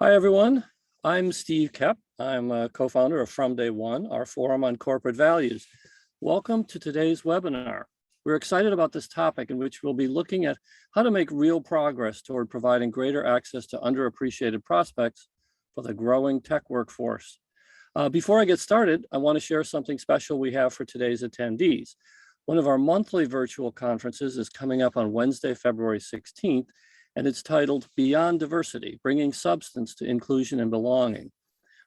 Hi, everyone. I'm Steve Kepp. I'm a co-founder of From Day One, our forum on corporate values. Welcome to today's webinar. We're excited about this topic in which we'll be looking at how to make real progress toward providing greater access to underappreciated prospects for the growing tech workforce. Before I get started, I want to share something special we have for today's attendees. One of our monthly virtual conferences is coming up on Wednesday, February 16th, and it's titled Beyond Diversity, Bringing Substance to Inclusion and Belonging.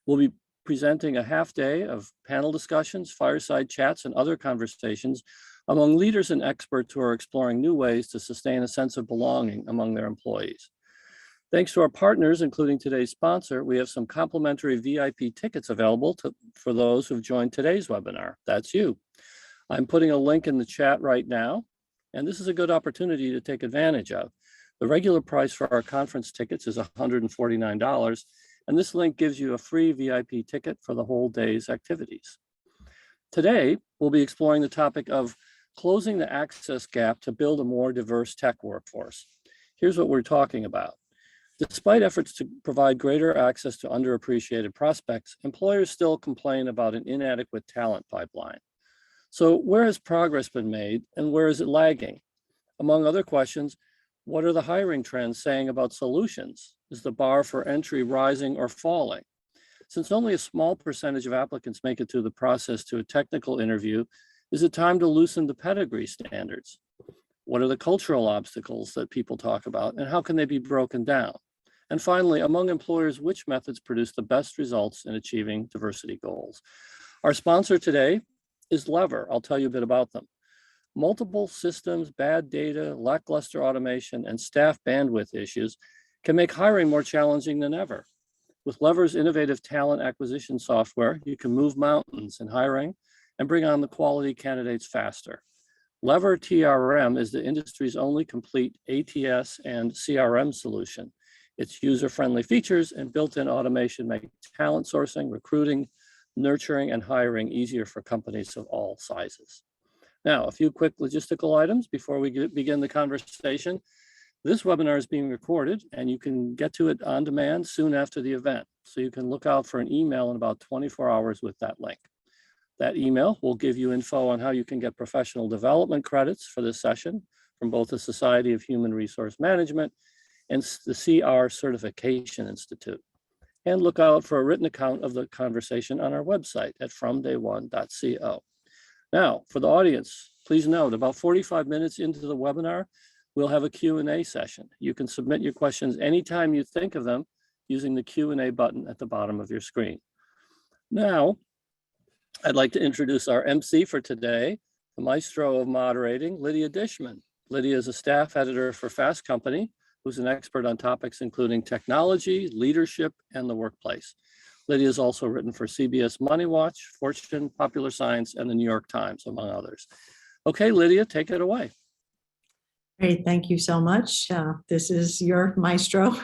We'll be presenting a half day of panel discussions, fireside chats, and other conversations among leaders and experts who are exploring new ways to sustain a sense of belonging among their employees. Thanks to our partners, including today's sponsor, we have some complimentary VIP tickets available for those who've joined today's webinar. That's you. I'm putting a link in the chat right now, and this is a good opportunity to take advantage of. The regular price for our conference tickets is $149, and this link gives you a free VIP ticket for the whole day's activities. Today, we'll be exploring the topic of closing the access gap to build a more diverse tech workforce. Here's what we're talking about. Despite efforts to provide greater access to underappreciated prospects, employers still complain about an inadequate talent pipeline. So where has progress been made and where is it lagging? Among other questions, what are the hiring trends saying about solutions? Is the bar for entry rising or falling? Since only a small percentage of applicants make it through the process to a technical interview, is it time to loosen the pedigree standards? What are the cultural obstacles that people talk about, and how can they be broken down? And finally, among employers, which methods produce the best results in achieving diversity goals? Our sponsor today is Lever. I'll tell you a bit about them. Multiple systems, bad data, lackluster automation, and staff bandwidth issues can make hiring more challenging than ever. With Lever's innovative talent acquisition software, you can move mountains in hiring and bring on the quality candidates faster. Lever TRM is the industry's only complete ATS and CRM solution. Its user-friendly features and built-in automation make talent sourcing, recruiting, nurturing, and hiring easier for companies of all sizes. Now, a few quick logistical items before we begin the conversation. This webinar is being recorded and you can get to it on demand soon after the event. So you can look out for an email in about 24 hours with that link. That email will give you info on how you can get professional development credits for this session from both the Society of Human Resource Management and the CR Certification Institute. And look out for a written account of the conversation on our website at fromdayone.co. Now, for the audience, please note about 45 minutes into the webinar, we'll have a Q&A session. You can submit your questions anytime you think of them using the Q&A button at the bottom of your screen. Now, I'd like to introduce our MC for today, the maestro of moderating, Lydia Dishman. Lydia is a staff editor for Fast Company, who's an expert on topics including technology, leadership, and the workplace. Lydia has also written for CBS Money Watch, Fortune, Popular Science, and the New York Times, among others. Okay, Lydia, take it away. Great, thank you so much. This is your maestro,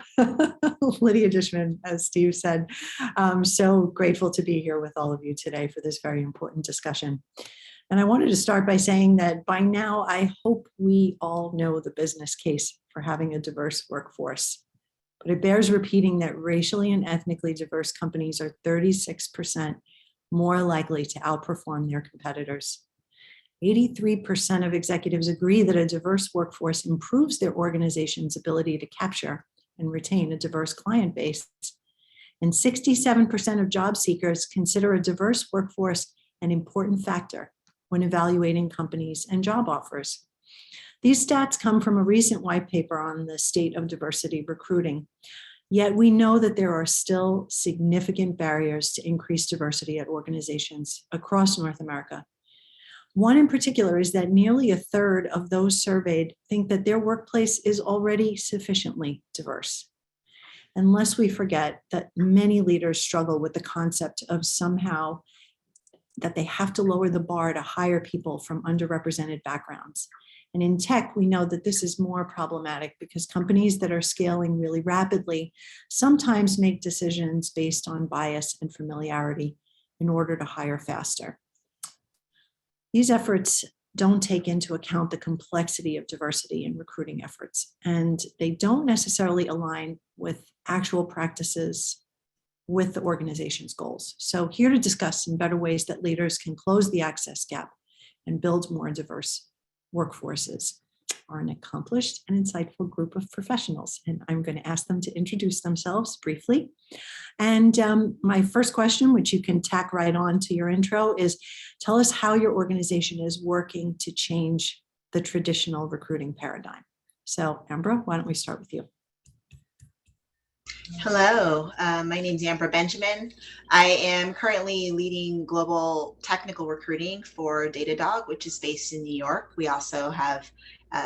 Lydia Dishman, as Steve said. I'm so grateful to be here with all of you today for this very important discussion. And I wanted to start by saying that by now, I hope we all know the business case for having a diverse workforce. But it bears repeating that racially and ethnically diverse companies are 36% more likely to outperform their competitors. 83% of executives agree that a diverse workforce improves their organization's ability to capture and retain a diverse client base. And 67% of job seekers consider a diverse workforce an important factor when evaluating companies and job offers. These stats come from a recent white paper on the state of diversity recruiting. Yet we know that there are still significant barriers to increase diversity at organizations across North America. One in particular is that nearly a third of those surveyed think that their workplace is already sufficiently diverse. Unless we forget that many leaders struggle with the concept of somehow that they have to lower the bar to hire people from underrepresented backgrounds. And in tech, we know that this is more problematic because companies that are scaling really rapidly sometimes make decisions based on bias and familiarity in order to hire faster. These efforts don't take into account the complexity of diversity in recruiting efforts, and they don't necessarily align with actual practices with the organization's goals. So here to discuss some better ways that leaders can close the access gap and build more diverse workforces are an accomplished and insightful group of professionals. And I'm going to ask them to introduce themselves briefly. And my first question, which you can tack right on to your intro, is tell us how your organization is working to change the traditional recruiting paradigm. So Ambra, why don't we start with you? Hello, my name is Ambra Benjamin. I am currently leading global technical recruiting for Datadog, which is based in New York. We also have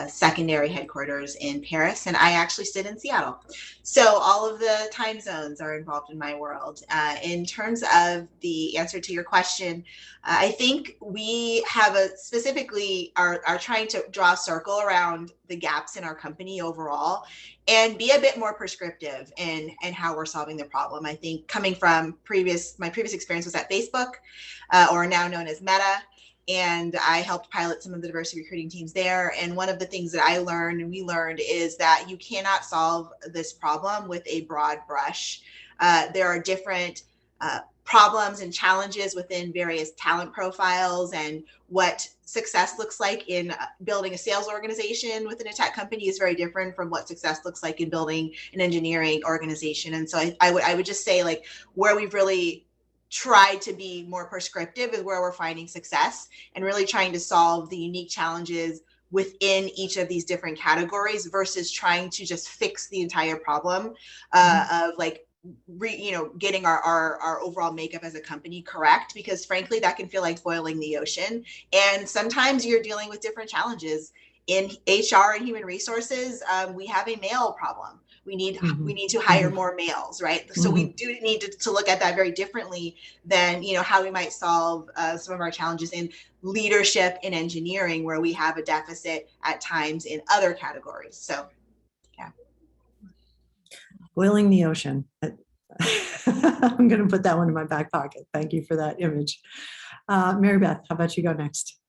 secondary headquarters in Paris, and I actually sit in Seattle. So all of the time zones are involved in my world. In terms of the answer to your question, I think we have specifically are trying to draw a circle around the gaps in our company overall and be a bit more prescriptive in how we're solving the problem. I think coming from my previous experience was at Facebook, or now known as Meta, and I helped pilot some of the diversity recruiting teams there. And one of the things that I learned and we learned is that you cannot solve this problem with a broad brush. There are different problems and challenges within various talent profiles, and what success looks like in building a sales organization within a tech company is very different from what success looks like in building an engineering organization. And so I would just say, like, where we've really tried to be more prescriptive is where we're finding success, and really trying to solve the unique challenges within each of these different categories versus trying to just fix the entire problem of like getting our overall makeup as a company correct, because frankly that can feel like boiling the ocean. And sometimes you're dealing with different challenges in HR and human resources. We have a male problem. We need to hire more males, right? So we do need to look at that very differently than how we might solve some of our challenges in leadership in engineering, where we have a deficit at times in other categories. So yeah. Boiling the ocean. I'm going to put that one in my back pocket. Thank you for that image. Marybeth, how about you go next?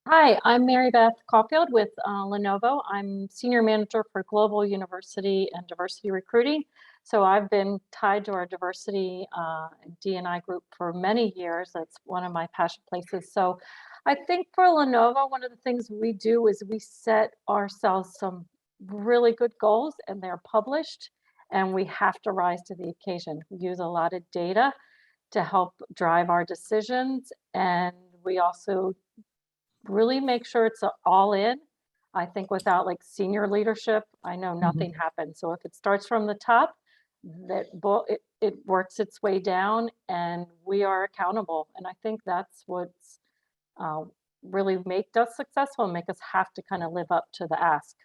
Hi, I'm Marybeth Caulfield with Lenovo. I'm Senior Manager for Global University and Diversity Recruiting. So I've been tied to our diversity and D&I group for many years. That's one of my passion places. So I think for Lenovo, one of the things we do is we set ourselves some really good goals, and they're published, and we have to rise to the occasion. We use a lot of data to help drive our decisions, and we also really make sure it's all in. I think without like senior leadership, I know nothing happens. So if it starts from the top, it works its way down, and we are accountable. And I think that's what's really made us successful and make us have to kind of live up to the ask.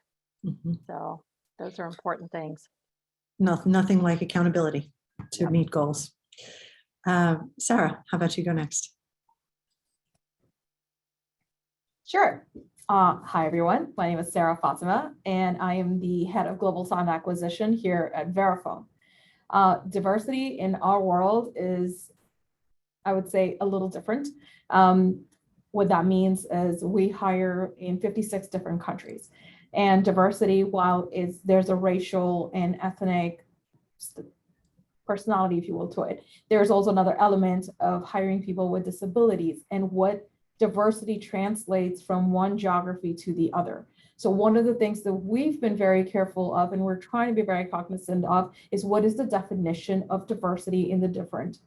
So those are important things. Nothing like accountability to meet goals. Sarah, how about you go next? Sure. Hi, everyone. My name is Sarah Fatima, and I am the head of Global Talent Acquisition here at Verifone. Diversity in our world is, I would say, a little different. What that means is we hire in 56 different countries. And diversity, while there's a racial and ethnic personality, if you will, to it, there's also another element of hiring people with disabilities and what diversity translates from one geography to the other. So one of the things that we've been very careful of, and we're trying to be very cognizant of, is what is the definition of diversity in the different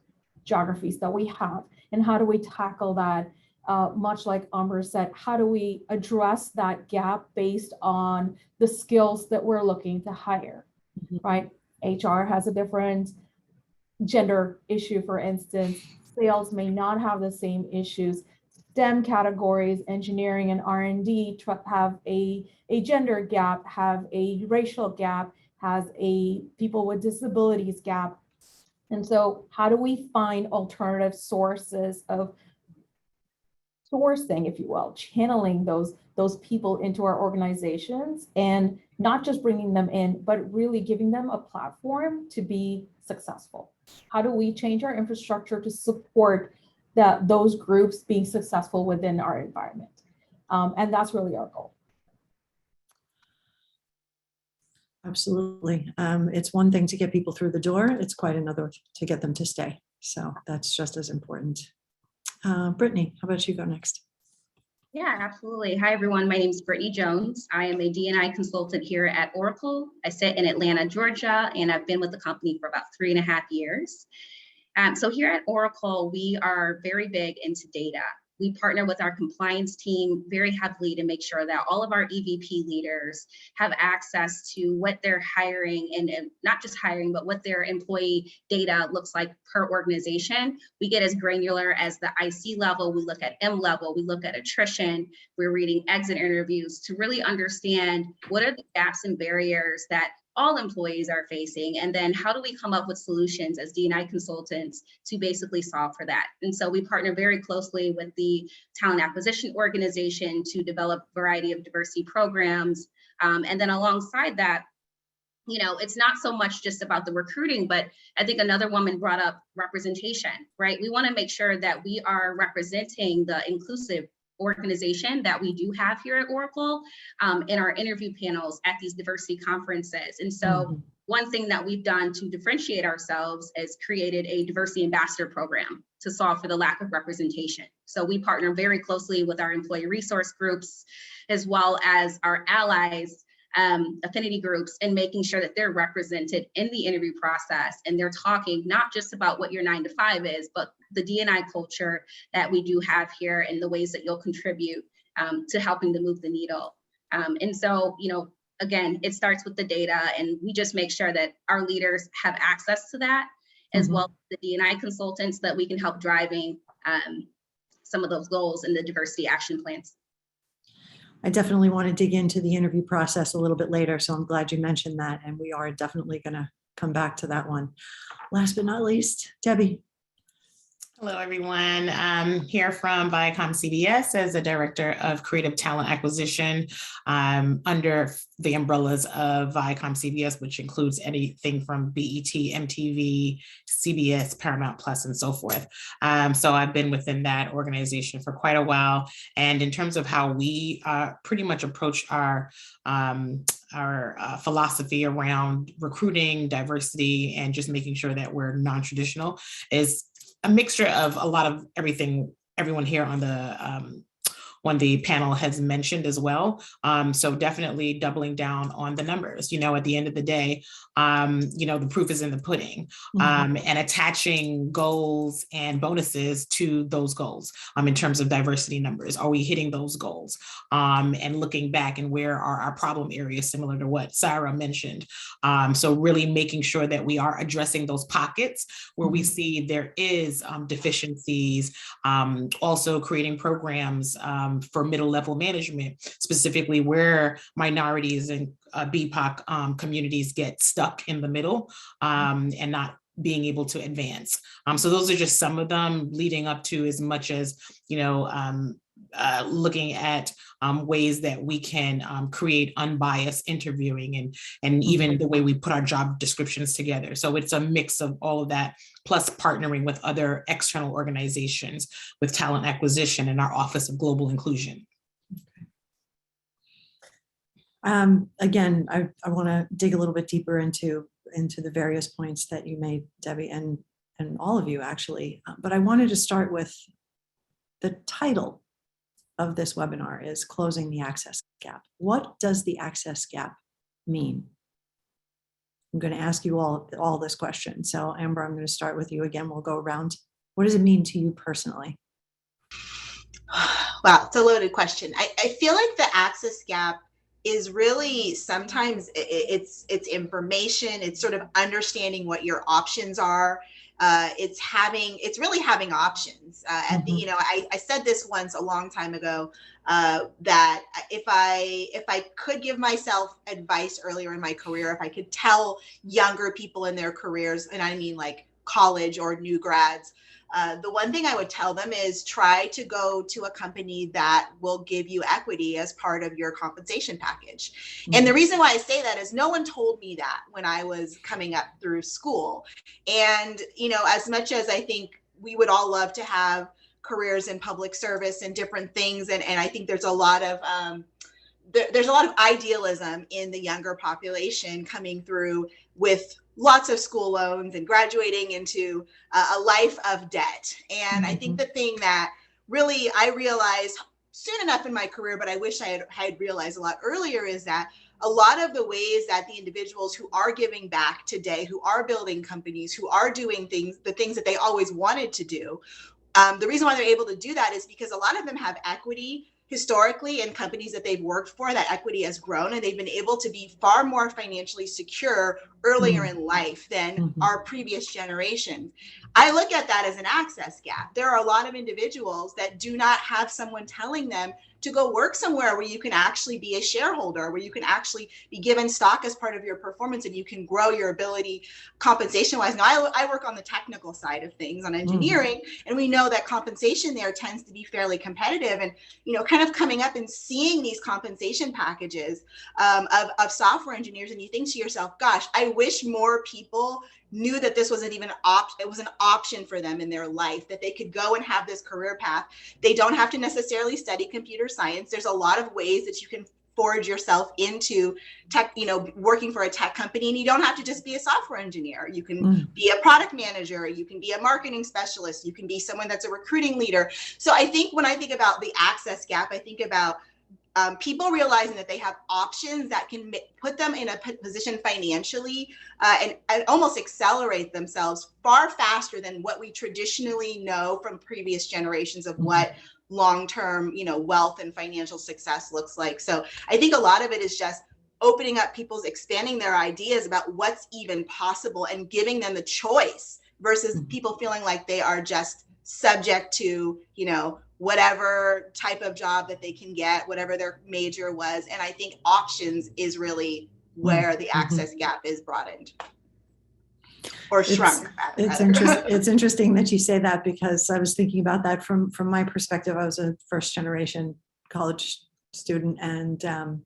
geographies that we have, and how do we tackle that? Much like Ambra said, how do we address that gap based on the skills that we're looking to hire, right? HR has a different gender issue, for instance. Sales may not have the same issues. STEM categories, engineering and R&D, have a gender gap, have a racial gap, has a people with disabilities gap. And so how do we find alternative sources of sourcing, if you will, channeling those people into our organizations, and not just bringing them in, but really giving them a platform to be successful? How do we change our infrastructure to support those groups being successful within our environment? And that's really our goal. Absolutely. It's one thing to get people through the door. It's quite another to get them to stay. So that's just as important. Brittany, how about you go next? Yeah, absolutely. Hi, everyone. My name is Brittany Jones. I am a D&I consultant here at Oracle. I sit in Atlanta, Georgia, and I've been with the company for about 3.5 years. So here at Oracle, we are very big into data. We partner with our compliance team very heavily to make sure that all of our EVP leaders have access to what they're hiring and not just hiring, but what their employee data looks like per organization. We get as granular as the IC level. We look at M level. We look at attrition. We're reading exit interviews to really understand what are the gaps and barriers that all employees are facing, and then how do we come up with solutions as D&I consultants to basically solve for that. And so we partner very closely with the talent acquisition organization to develop a variety of diversity programs. And then alongside that, it's not so much just about the recruiting, but I think another woman brought up representation, right? We want to make sure that we are representing the inclusive organization that we do have here at Oracle in our interview panels at these diversity conferences. And so one thing that we've done to differentiate ourselves is created a diversity ambassador program to solve for the lack of representation. So we partner very closely with our employee resource groups, as well as our allies, affinity groups, and making sure that they're represented in the interview process. And they're talking not just about what your 9 to 5 is, but the D&I culture that we do have here and the ways that you'll contribute to helping to move the needle. And so, again, it starts with the data, and we just make sure that our leaders have access to that, as well as the D&I consultants, that we can help driving some of those goals in the diversity action plans. I definitely want to dig into the interview process a little bit later, so I'm glad you mentioned that, and we are definitely going to come back to that one. Last but not least, Debbie. Hello, everyone. I'm here from Viacom CBS as a director of creative talent acquisition under the umbrellas of Viacom CBS, which includes anything from BET, MTV, CBS, Paramount Plus, and so forth. So I've been within that organization for quite a while. And in terms of how we pretty much approach our philosophy around recruiting, diversity, and just making sure that we're non-traditional is a mixture of a lot of everything everyone here on the panel has mentioned as well. So definitely doubling down on the numbers. At the end of the day, the proof is in the pudding, and attaching goals and bonuses to those goals in terms of diversity numbers. Are we hitting those goals? And looking back, and where are our problem areas, similar to what Sarah mentioned. So really making sure that we are addressing those pockets where we see there is deficiencies, also creating programs for middle level management, specifically where minorities and BIPOC communities get stuck in the middle and not being able to advance. So those are just some of them, leading up to as much as, looking at ways that we can create unbiased interviewing and even the way we put our job descriptions together. So it's a mix of all of that, plus partnering with other external organizations with talent acquisition and our Office of Global Inclusion. Again, I want to dig a little bit deeper into the various points that you made, Debbie, and all of you actually. But I wanted to start with the title of this webinar is Closing the Access Gap. What does the access gap mean? I'm going to ask you all this question. So Ambra, I'm going to start with you again. We'll go around. What does it mean to you personally? Wow, it's a loaded question. I feel like the access gap is really sometimes it's information. It's sort of understanding what your options are. It's really having options. I said this once a long time ago that if I could give myself advice earlier in my career, if I could tell younger people in their careers, and I mean like college or new grads, the one thing I would tell them is try to go to a company that will give you equity as part of your compensation package. Mm-hmm. And the reason why I say that is no one told me that when I was coming up through school. And, as much as I think we would all love to have careers in public service and different things. And I think there's a lot of there's a lot of idealism in the younger population coming through with lots of school loans and graduating into a life of debt. And I think the thing that really I realized soon enough in my career, but I wish I had realized a lot earlier, is that a lot of the ways that the individuals who are giving back today, who are building companies, who are doing the things that they always wanted to do, the reason why they're able to do that is because a lot of them have equity historically in companies that they've worked for. That equity has grown, and they've been able to be far more financially secure earlier in life than our previous generation. I look at that as an access gap. There are a lot of individuals that do not have someone telling them to go work somewhere where you can actually be a shareholder, where you can actually be given stock as part of your performance, and you can grow your ability compensation wise. Now I work on the technical side of things on engineering, and we know that compensation there tends to be fairly competitive. And, you know, kind of coming up and seeing these compensation packages of software engineers, and you think to yourself, gosh, I wish more people knew that this wasn't even it was an option for them in their life, that they could go and have this career path. They don't have to necessarily study computer science. There's a lot of ways that you can forge yourself into tech, you know, working for a tech company, and you don't have to just be a software engineer. You can be a product manager, you can be a marketing specialist, you can be someone that's a recruiting leader. So I think when I think about the access gap, I think about people realizing that they have options that can put them in a position financially and almost accelerate themselves far faster than what we traditionally know from previous generations of what long-term, you know, wealth and financial success looks like. So I think a lot of it is just opening up people's, expanding their ideas about what's even possible and giving them the choice versus people feeling like they are just subject to, you know, whatever type of job that they can get, whatever their major was. And I think options is really where the access gap is broadened or shrunk. It's interesting that you say that, because I was thinking about that from my perspective. I was a first generation college student, and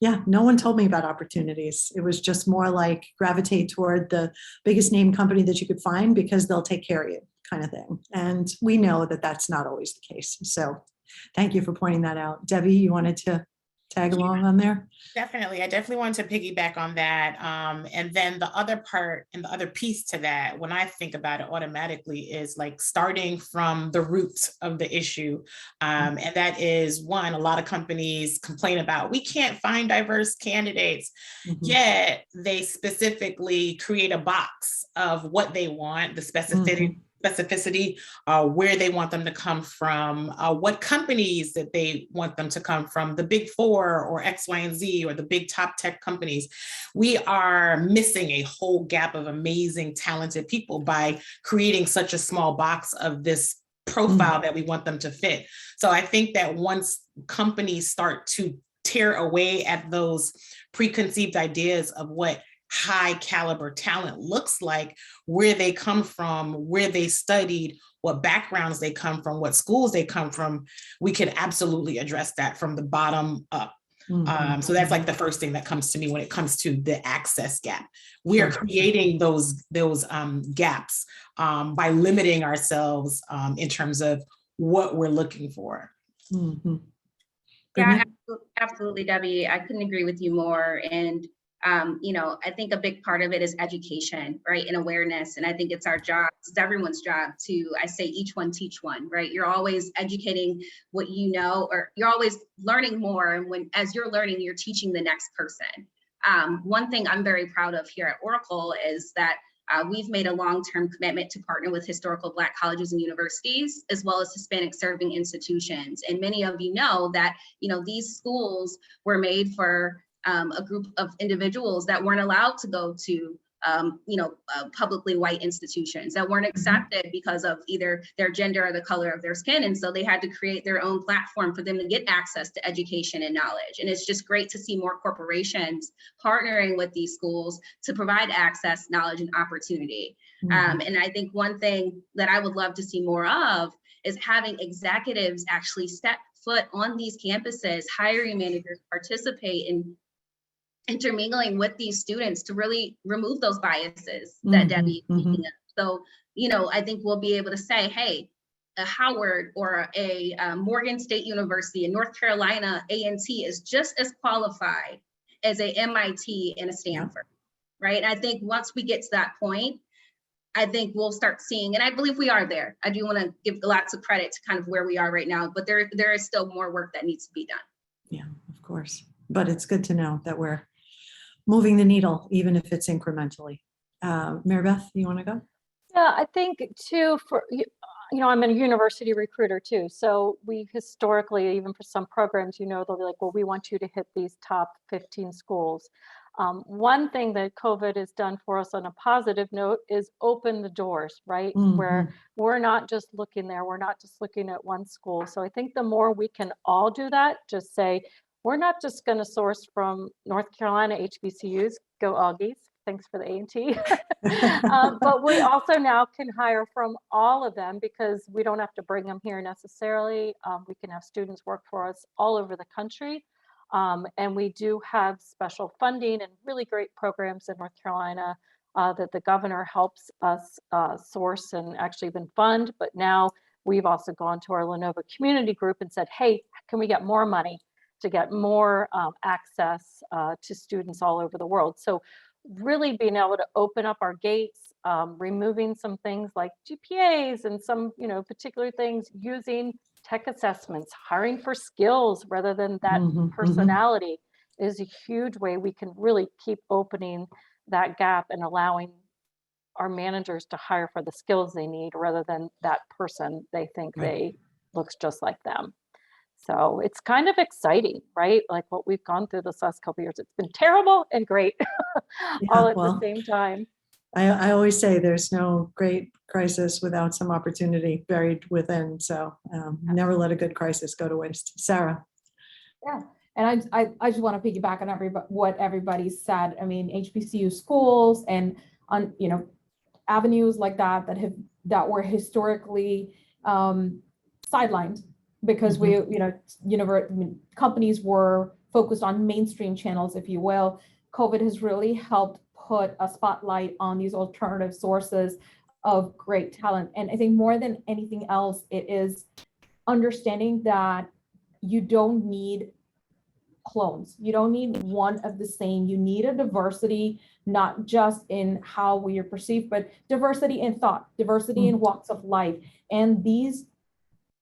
yeah, no one told me about opportunities. It was just more like gravitate toward the biggest name company that you could find because they'll take care of you, kind of thing. And we know that that's not always the case. So thank you for pointing that out. Debbie, you wanted to tag along on there? Definitely. I definitely wanted to piggyback on that. And then the other part and the other piece to that, when I think about it automatically, is like starting from the roots of the issue. And that is, one, a lot of companies complain about, we can't find diverse candidates, yet they specifically create a box of what they want, the specificity, where they want them to come from, what companies that they want them to come from, the big four or X, Y, and Z, or the big top tech companies. We are missing a whole gap of amazing, talented people by creating such a small box of this profile that we want them to fit. So I think that once companies start to tear away at those preconceived ideas of what high caliber talent looks like, where they come from, where they studied, what backgrounds they come from, what schools they come from, we can absolutely address that from the bottom up. So that's like the first thing that comes to me when it comes to the access gap. We are creating those gaps by limiting ourselves in terms of what we're looking for. Yeah, absolutely, Debbie. I couldn't agree with you more. And you know, I think a big part of it is education, right, and awareness. And I think it's our job, it's everyone's job to, I say, each one teach one, right? You're always educating what you know, or you're always learning more. And as you're learning, you're teaching the next person. One thing I'm very proud of here at Oracle is that we've made a long-term commitment to partner with historical Black colleges and universities, as well as Hispanic serving institutions. And many of you know that, you know, these schools were made for a group of individuals that weren't allowed to go to, publicly white institutions, that weren't accepted because of either their gender or the color of their skin. And so they had to create their own platform for them to get access to education and knowledge. And it's just great to see more corporations partnering with these schools to provide access, knowledge, and opportunity. And I think one thing that I would love to see more of is having executives actually step foot on these campuses, hiring managers participate in intermingling with these students to really remove those biases that Debbie is speaking of. So, you know, I think we'll be able to say, hey, a Howard or a Morgan State University in North Carolina, A&T is just as qualified as a MIT and a Stanford, right? And I think once we get to that point, I think we'll start seeing, and I believe we are there. I do want to give lots of credit to kind of where we are right now, but there is still more work that needs to be done. Yeah, of course. But it's good to know that we're moving the needle, even if it's incrementally. Marybeth, you want to go? Yeah, I think too, I'm a university recruiter too. So we historically, even for some programs, they'll be like, well, we want you to hit these top 15 schools. One thing that COVID has done for us on a positive note is open the doors, right? Where we're not just looking there, we're not just looking at one school. So I think the more we can all do that, just say, we're not just going to source from North Carolina HBCUs, go Augies, thanks for the A&T. But we also now can hire from all of them because we don't have to bring them here necessarily. We can have students work for us all over the country. And we do have special funding and really great programs in North Carolina that the governor helps us source and actually even fund. But now we've also gone to our Lenovo community group and said, hey, can we get more money to get more access to students all over the world? So really being able to open up our gates, removing some things like GPAs and some, particular things, using tech assessments, hiring for skills rather than that personality is a huge way we can really keep opening that gap and allowing our managers to hire for the skills they need rather than that person they think they looks just like them. So it's kind of exciting, right? Like what we've gone through this last couple of years. It's been terrible and great all at the same time. I always say there's no great crisis without some opportunity buried within. So never let a good crisis go to waste. Sarah. Yeah, and I just want to piggyback on what everybody said. I mean, HBCU schools and avenues like that were historically sidelined because companies were focused on mainstream channels, if you will. COVID has really helped put a spotlight on these alternative sources of great talent. And I think more than anything else, it is understanding that you don't need clones. You don't need one of the same. You need a diversity, not just in how we are perceived, but diversity in thought, diversity in walks of life. And these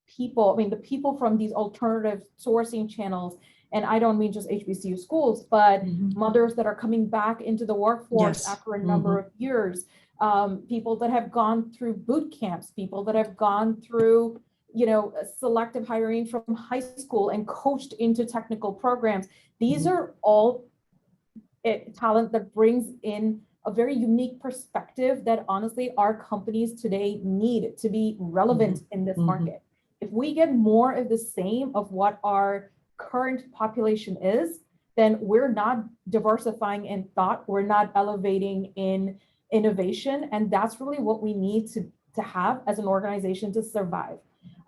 people, the people from these alternative sourcing channels, and I don't mean just HBCU schools, but mothers that are coming back into the workforce after a number of years, people that have gone through boot camps, people that have gone through, selective hiring from high school and coached into technical programs. These are all talent that brings in a very unique perspective that honestly our companies today need to be relevant in this market. If we get more of the same of what our current population is, then we're not diversifying in thought, we're not elevating in innovation, and that's really what we need to have as an organization to survive.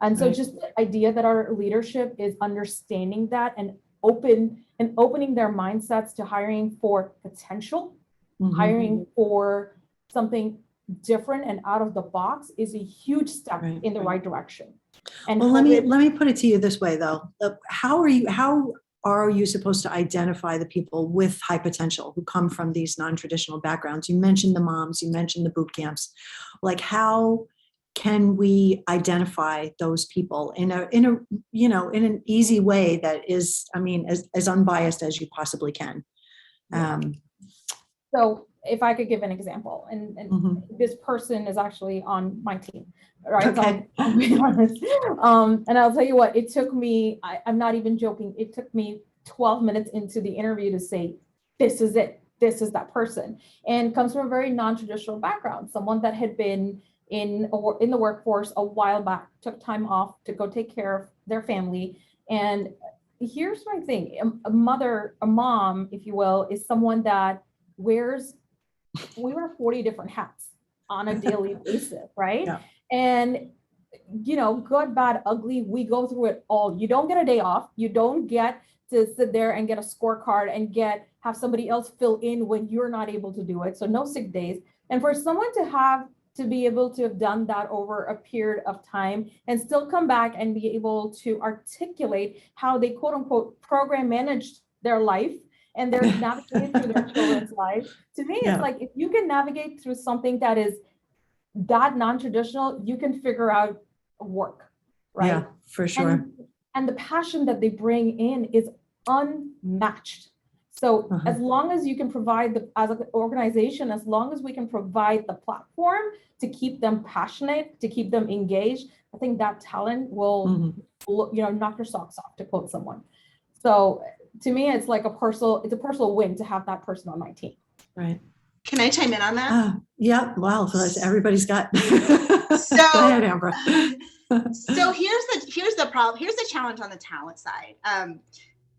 And so just the idea that our leadership is understanding that and opening their mindsets to hiring for potential, hiring for something different and out of the box is a huge step in the right direction. And well, let me put it to you this way though. How are you supposed to identify the people with high potential who come from these non-traditional backgrounds? You mentioned the moms, you mentioned the boot camps. Like, how can we identify those people in an easy way that is, as unbiased as you possibly can? So if I could give an example, and this person is actually on my team, right? Okay. So I'll be honest. And I'll tell you what, it took me, I'm not even joking, it took me 12 minutes into the interview to say, this is it, this is that person. And comes from a very non-traditional background, someone that had been in the workforce a while back, took time off to go take care of their family. And here's my thing, a mom, if you will, is someone that we wear 40 different hats on a daily basis, right? Yeah. And, good, bad, ugly, we go through it all. You don't get a day off. You don't get to sit there and get a scorecard and have somebody else fill in when you're not able to do it. So no sick days. And for someone to have to be able to have done that over a period of time and still come back and be able to articulate how they quote unquote program managed their life and they're navigating through their children's lives. To me, it's like, if you can navigate through something that is that non-traditional, you can figure out work, right? Yeah, for sure. And the passion that they bring in is unmatched. So as long as you can provide as an organization, as long as we can provide the platform to keep them passionate, to keep them engaged, I think that talent will, knock your socks off, to quote someone. So to me, it's like a personal win to have that person on my team. Right. Can I chime in on that? Yeah. Well, everybody's got. So, go ahead, Ambra. So here's the problem. Here's the challenge on the talent side.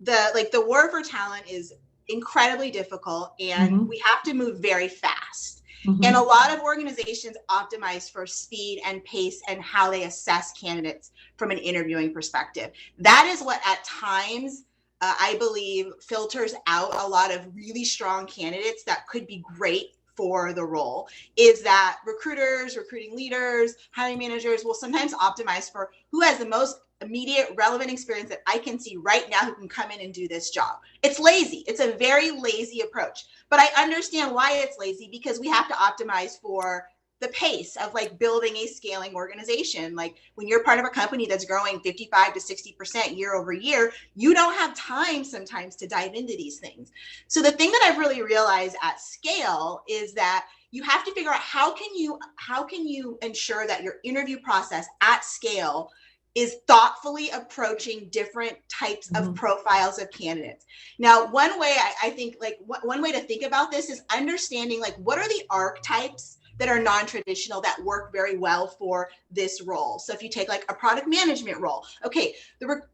The war for talent is incredibly difficult, and we have to move very fast. And a lot of organizations optimize for speed and pace and how they assess candidates from an interviewing perspective. That is what at times I believe filters out a lot of really strong candidates that could be great for the role, is that recruiters, recruiting leaders, hiring managers will sometimes optimize for who has the most immediate relevant experience that I can see right now who can come in and do this job. It's lazy. It's a very lazy approach, but I understand why it's lazy, because we have to optimize for the pace of like building a scaling organization. Like when you're part of a company that's growing 55 to 60% year over year, you don't have time sometimes to dive into these things. So the thing that I've really realized at scale is that you have to figure out how can you ensure that your interview process at scale is thoughtfully approaching different types of profiles of candidates. Now, one way I think, like one way to think about this is understanding like what are the archetypes that are non-traditional that work very well for this role. So if you take like a product management role, okay,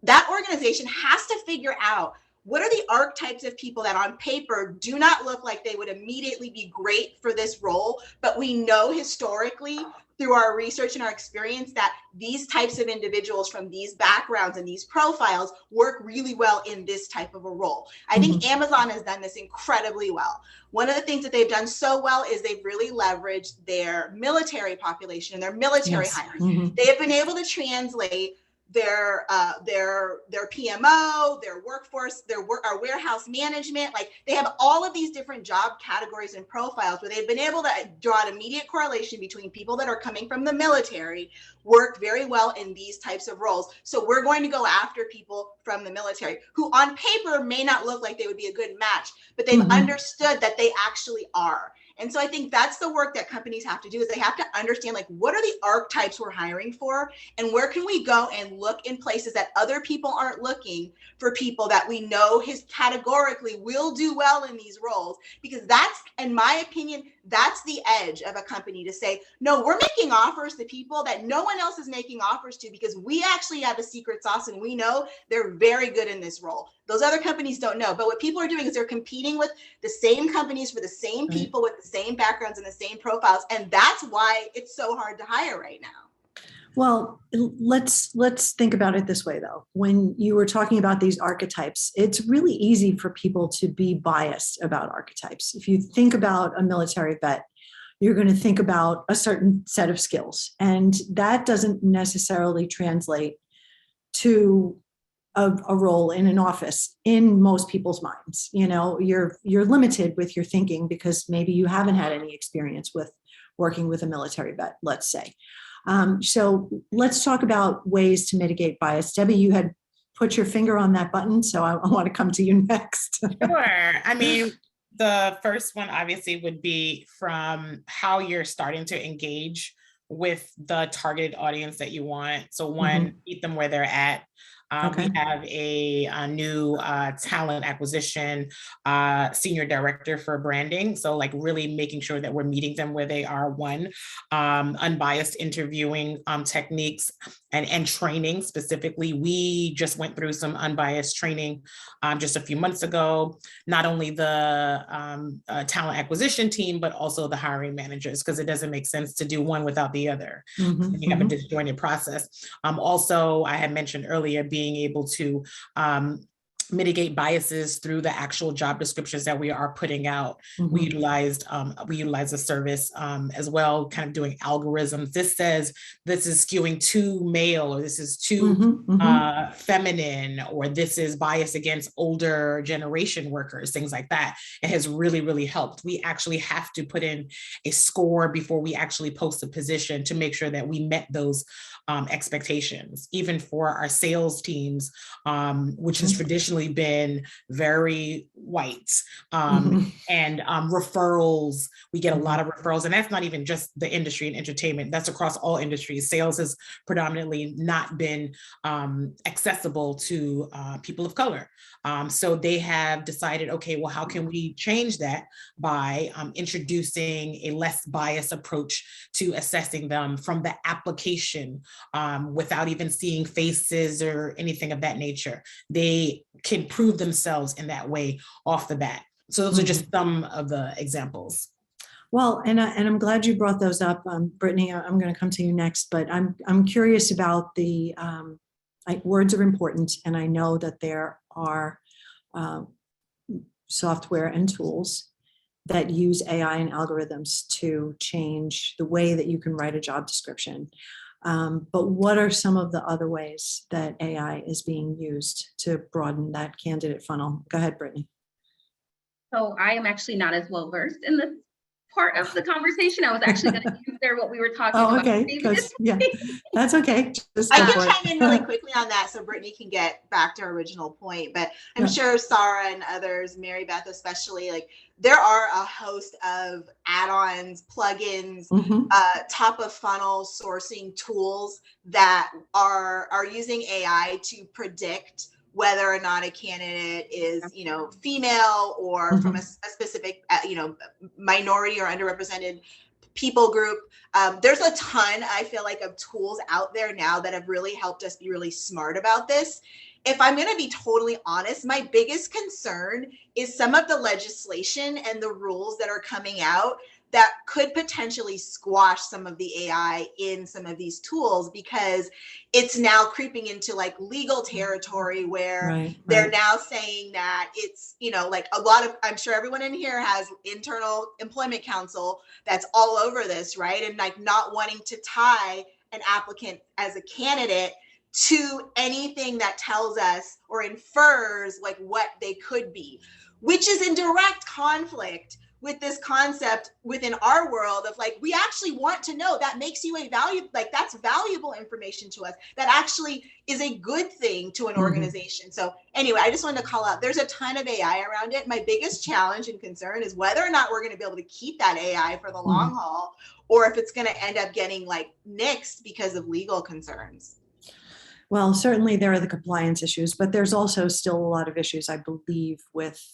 that organization has to figure out what are the archetypes of people that on paper do not look like they would immediately be great for this role, but we know historically through our research and our experience that these types of individuals from these backgrounds and these profiles work really well in this type of a role. I think Amazon has done this incredibly well. One of the things that they've done so well is they've really leveraged their military population and their military hiring. They have been able to translate their PMO, their workforce, our warehouse management. Like they have all of these different job categories and profiles where they've been able to draw an immediate correlation between people that are coming from the military work very well in these types of roles. So we're going to go after people from the military who on paper may not look like they would be a good match, but they've understood that they actually are. And so I think that's the work that companies have to do, is they have to understand like what are the archetypes we're hiring for, and where can we go and look in places that other people aren't looking for people that we know categorically will do well in these roles. Because that's, in my opinion, that's the edge of a company to say, no, we're making offers to people that no one else is making offers to because we actually have a secret sauce and we know they're very good in this role. Those other companies don't know. But what people are doing is they're competing with the same companies for the same people with the same backgrounds and the same profiles. And that's why it's so hard to hire right now. Well, let's think about it this way, though. When you were talking about these archetypes, it's really easy for people to be biased about archetypes. If you think about a military vet, you're going to think about a certain set of skills, and that doesn't necessarily translate to a role in an office in most people's minds. You know, you're limited with your thinking because maybe you haven't had any experience with working with a military vet, let's say. So let's talk about ways to mitigate bias. Debbie, you had put your finger on that button, so I want to come to you next. Sure. I mean, the first one obviously would be from how you're starting to engage with the targeted audience that you want. So one, meet them where they're at. We have a new talent acquisition senior director for branding. So like really making sure that we're meeting them where they are. One, unbiased interviewing techniques and training specifically. We just went through some unbiased training just a few months ago, not only the talent acquisition team, but also the hiring managers, because it doesn't make sense to do one without the other. You have a disjointed process. Also, I had mentioned earlier, being able to mitigate biases through the actual job descriptions that we are putting out. We utilize a service as well, kind of doing algorithms. This says this is skewing too male, or this is too feminine, or this is bias against older generation workers, things like that. It has really, really helped. We actually have to put in a score before we actually post a position to make sure that we met those expectations, even for our sales teams, which has traditionally been very white, and referrals. We get a lot of referrals, and that's not even just the industry and entertainment. That's across all industries. Sales has predominantly not been accessible to people of color. So they have decided, okay, well, how can we change that by introducing a less biased approach to assessing them from the application, without even seeing faces or anything of that nature. They can prove themselves in that way off the bat. So those are just some of the examples. Well, and I'm glad you brought those up, Brittany. I'm going to come to you next, but I'm curious about the words are important, and I know that there are software and tools that use AI and algorithms to change the way that you can write a job description. But what are some of the other ways that AI is being used to broaden that candidate funnel? Go ahead, Brittany. So I am actually not as well versed in this part of the conversation. I was actually going to use there what we were talking about. Okay, yeah, that's okay. I can chime in really quickly on that so Brittany can get back to her original point, but I'm sure Sarah and others, Marybeth especially, like there are a host of add-ons, plugins, top of funnel sourcing tools that are using AI to predict whether or not a candidate is, female or from a specific, minority or underrepresented people group. There's a ton, I feel like, of tools out there now that have really helped us be really smart about this. If I'm going to be totally honest, my biggest concern is some of the legislation and the rules that are coming out that could potentially squash some of the AI in some of these tools, because it's now creeping into like legal territory where they're now saying that it's, like a lot of, I'm sure everyone in here has internal employment counsel that's all over this, right? And like not wanting to tie an applicant as a candidate to anything that tells us or infers like what they could be, which is in direct conflict with this concept within our world of like, we actually want to know. That makes you a value, like that's valuable information to us. That actually is a good thing to an organization. So anyway, I just wanted to call out, there's a ton of AI around it. My biggest challenge and concern is whether or not we're going to be able to keep that AI for the long haul, or if it's going to end up getting like nixed because of legal concerns. Well, certainly there are the compliance issues, but there's also still a lot of issues, I believe, with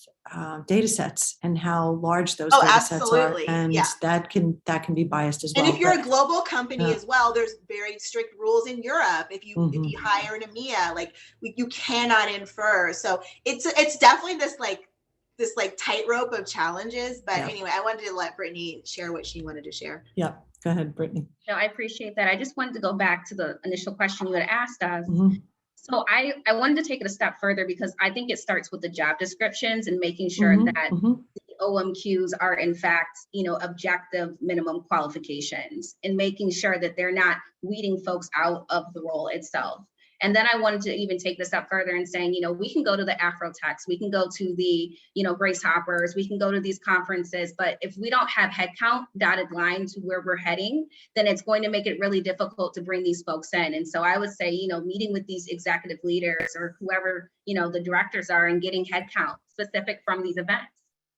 data sets and how large those data sets are. And that can be biased as well. And if you're a global company as well, there's very strict rules in Europe. If you hire an EMEA, like you cannot infer. So it's definitely this tightrope of challenges. But anyway, I wanted to let Brittany share what she wanted to share. Yeah. Go ahead, Brittany. No, I appreciate that. I just wanted to go back to the initial question you had asked us. So I wanted to take it a step further, because I think it starts with the job descriptions and making sure that the OMQs are in fact, objective minimum qualifications, and making sure that they're not weeding folks out of the role itself. And then I wanted to even take this up further and saying, we can go to the Afrotechs, we can go to the, Grace Hoppers, we can go to these conferences, but if we don't have headcount dotted line to where we're heading, then it's going to make it really difficult to bring these folks in. And so I would say, meeting with these executive leaders or whoever, the directors are, and getting headcount specific from these events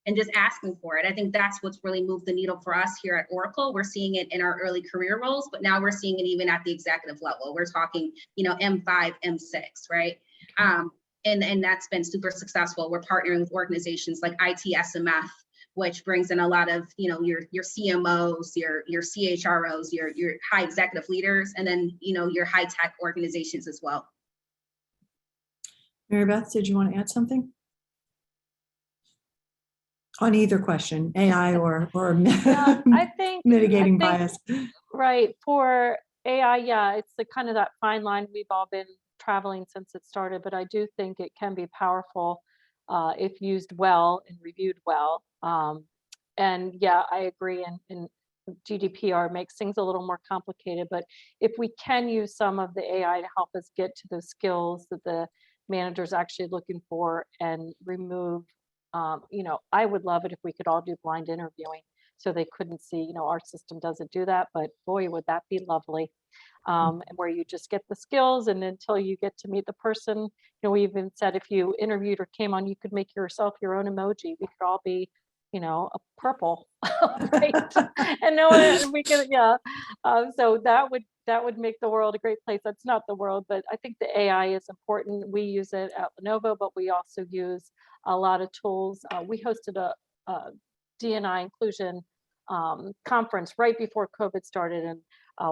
and just asking for it. I think that's what's really moved the needle for us here at Oracle. We're seeing it in our early career roles, but now we're seeing it even at the executive level. We're talking, M5, M6, right? And that's been super successful. We're partnering with organizations like ITSMF, which brings in a lot of, your CMOs, your CHROs, your high executive leaders, and then, your high tech organizations as well. Marybeth, did you want to add something? On either question, AI or I think mitigating bias. Right. For AI, it's the kind of that fine line we've all been traveling since it started, but I do think it can be powerful if used well and reviewed well. And yeah, I agree. And GDPR makes things a little more complicated, but if we can use some of the AI to help us get to those skills that the manager's actually looking for and remove, I would love it if we could all do blind interviewing so they couldn't see, our system doesn't do that, but boy, would that be lovely. And where you just get the skills and until you get to meet the person, we even said if you interviewed or came on, you could make yourself your own emoji. We could all be, a purple, right? And no one, we could, yeah. So that would make the world a great place. That's not the world, but I think the AI is important. We use it at Lenovo, but we also use a lot of tools. We hosted a D&I inclusion conference right before COVID started, and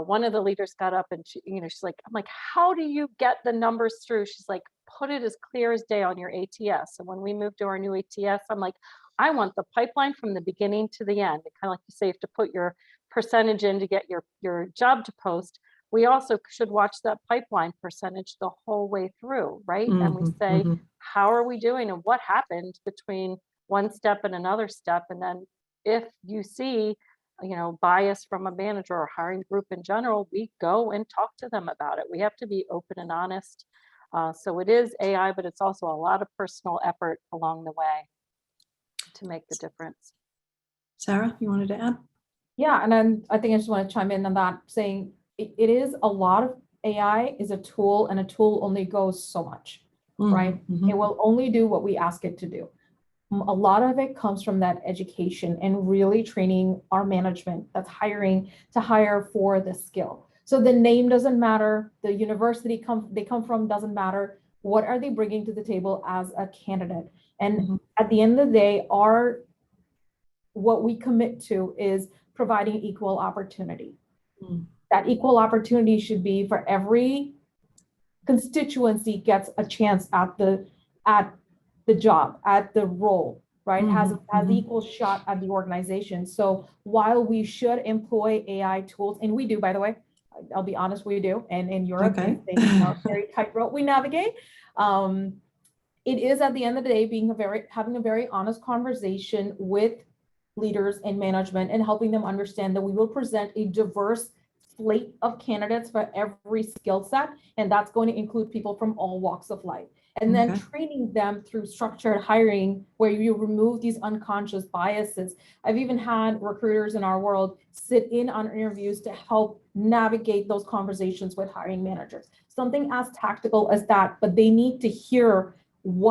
one of the leaders got up and she's like, I'm like, how do you get the numbers through? She's like, put it as clear as day on your ATS. And when we moved to our new ATS, I'm like, I want the pipeline from the beginning to the end. Kind of like you say, you have to put your percentage in to get your job to post. We also should watch that pipeline percentage the whole way through, right? And we say, how are we doing and what happened between one step and another step? And then if you see, bias from a manager or hiring group in general, we go and talk to them about it. We have to be open and honest. So it is AI, but it's also a lot of personal effort along the way to make the difference. Sarah, you wanted to add? Yeah, and then I think I just want to chime in on that, saying it is a lot of AI is a tool, and a tool only goes so much, right? It will only do what we ask it to do. A lot of it comes from that education and really training our management that's hiring to hire for the skill. So the name doesn't matter, the university they come from doesn't matter. What are they bringing to the table as a candidate? And at the end of the day, what we commit to is providing equal opportunity. That equal opportunity should be for every constituency gets a chance at the job, at the role, right? Has equal shot at the organization. So while we should employ AI tools, and we do, by the way, I'll be honest, we do, and in Europe, things are very tightrope we navigate. It is at the end of the day having a very honest conversation with leaders and management and helping them understand that we will present a diverse slate of candidates for every skill set, and that's going to include people from all walks of life. And then training them through structured hiring where you remove these unconscious biases. I've even had recruiters in our world sit in on interviews to help navigate those conversations with hiring managers. Something as tactical as that, but they need to hear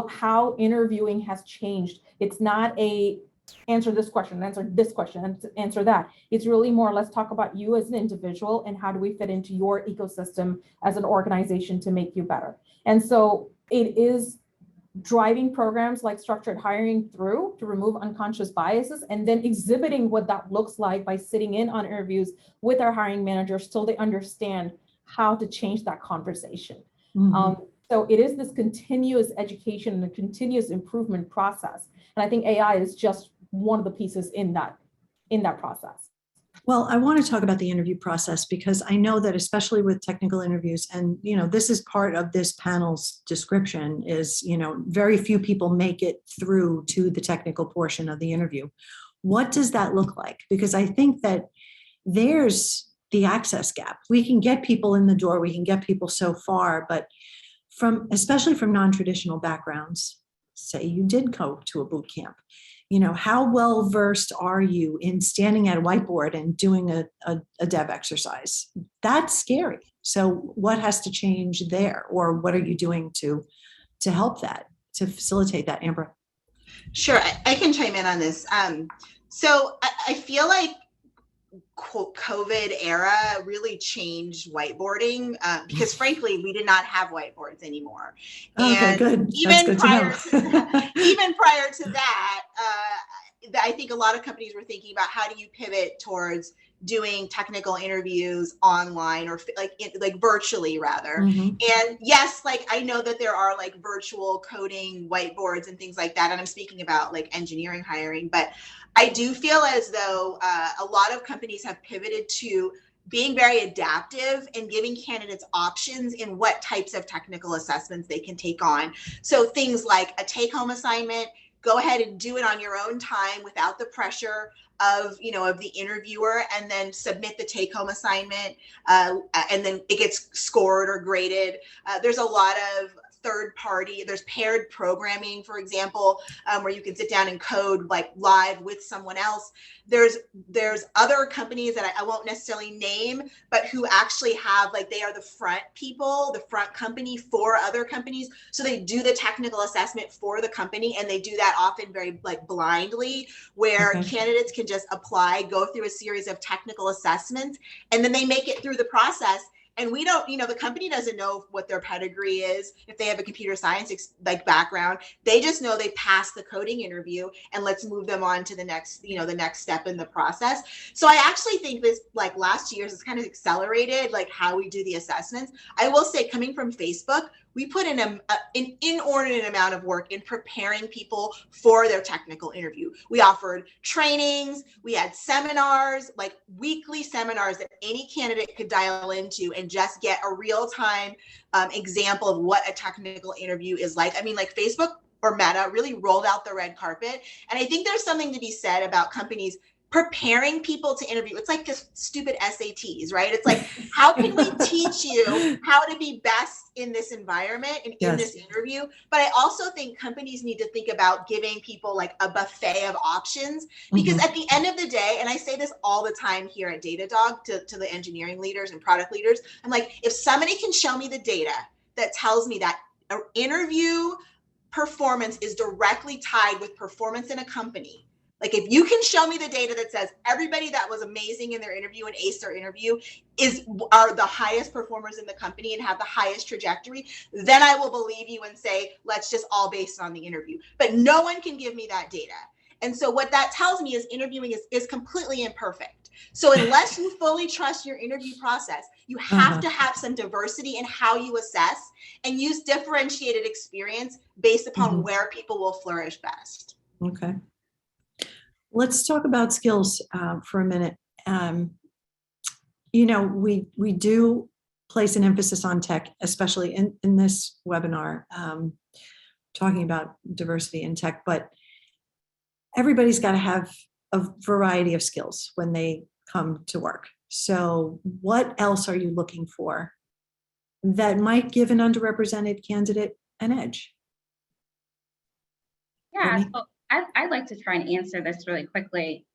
how interviewing has changed. It's not a answer this question, answer this question, answer that. It's really more, let's talk about you as an individual and how do we fit into your ecosystem as an organization to make you better. And so it is driving programs like structured hiring through to remove unconscious biases and then exhibiting what that looks like by sitting in on interviews with our hiring managers so they understand how to change that conversation. So it is this continuous education and a continuous improvement process. And I think AI is just one of the pieces in that process. Well, I want to talk about the interview process because I know that especially with technical interviews, and this is part of this panel's description is, very few people make it through to the technical portion of the interview. What does that look like? Because I think that there's the access gap. We can get people in the door, we can get people so far, but especially from non-traditional backgrounds, say you did go to a boot camp, how well versed are you in standing at a whiteboard and doing a dev exercise? That's scary. So what has to change there, or what are you doing to help that, to facilitate that, Ambra? Sure, I can chime in on this. So I feel like COVID era really changed whiteboarding because frankly, we did not have whiteboards anymore. Okay, and good. Even prior to that, I think a lot of companies were thinking about how do you pivot towards doing technical interviews online or like virtually rather. And yes, I know that there are virtual coding whiteboards and things like that. And I'm speaking about engineering hiring, but I do feel as though a lot of companies have pivoted to being very adaptive and giving candidates options in what types of technical assessments they can take on. So things like a take-home assignment, go ahead and do it on your own time without the pressure of the interviewer, and then submit the take-home assignment, and then it gets scored or graded. There's a lot of third party, there's paired programming, for example, where you can sit down and code like live with someone else. There's other companies that I won't necessarily name, but who actually have, like, they are the front people, the front company for other companies. So they do the technical assessment for the company, and they do that often very like blindly, where candidates can just apply, go through a series of technical assessments, and then they make it through the process. And we don't, the company doesn't know what their pedigree is, if they have a computer science background. They just know they passed the coding interview, and let's move them on to the next, the next step in the process. So I actually think this, like, last 2 years, has kind of accelerated like how we do the assessments. I will say, coming from Facebook, we put in an inordinate amount of work in preparing people for their technical interview. We offered trainings, we had seminars, like weekly seminars that any candidate could dial into and just get a real-time example of what a technical interview is like. I mean, like, Facebook or Meta really rolled out the red carpet. And I think there's something to be said about companies preparing people to interview. It's like just stupid SATs, right? It's like, how can we teach you how to be best in this environment and in this interview? But I also think companies need to think about giving people like a buffet of options, because at the end of the day, and I say this all the time here at Datadog to the engineering leaders and product leaders, I'm like, if somebody can show me the data that tells me that an interview performance is directly tied with performance in a company, like, if you can show me the data that says everybody that was amazing in their interview and aced their interview are the highest performers in the company and have the highest trajectory, then I will believe you and say, let's just all base it on the interview. But no one can give me that data. And so what that tells me is interviewing is completely imperfect. So unless you fully trust your interview process, you have to have some diversity in how you assess, and use differentiated experience based upon where people will flourish best. Okay. Let's talk about skills for a minute. We do place an emphasis on tech, especially in this webinar, talking about diversity in tech, but everybody's got to have a variety of skills when they come to work. So what else are you looking for that might give an underrepresented candidate an edge? Yeah, Brittany? so I'd like to try and answer this really quickly.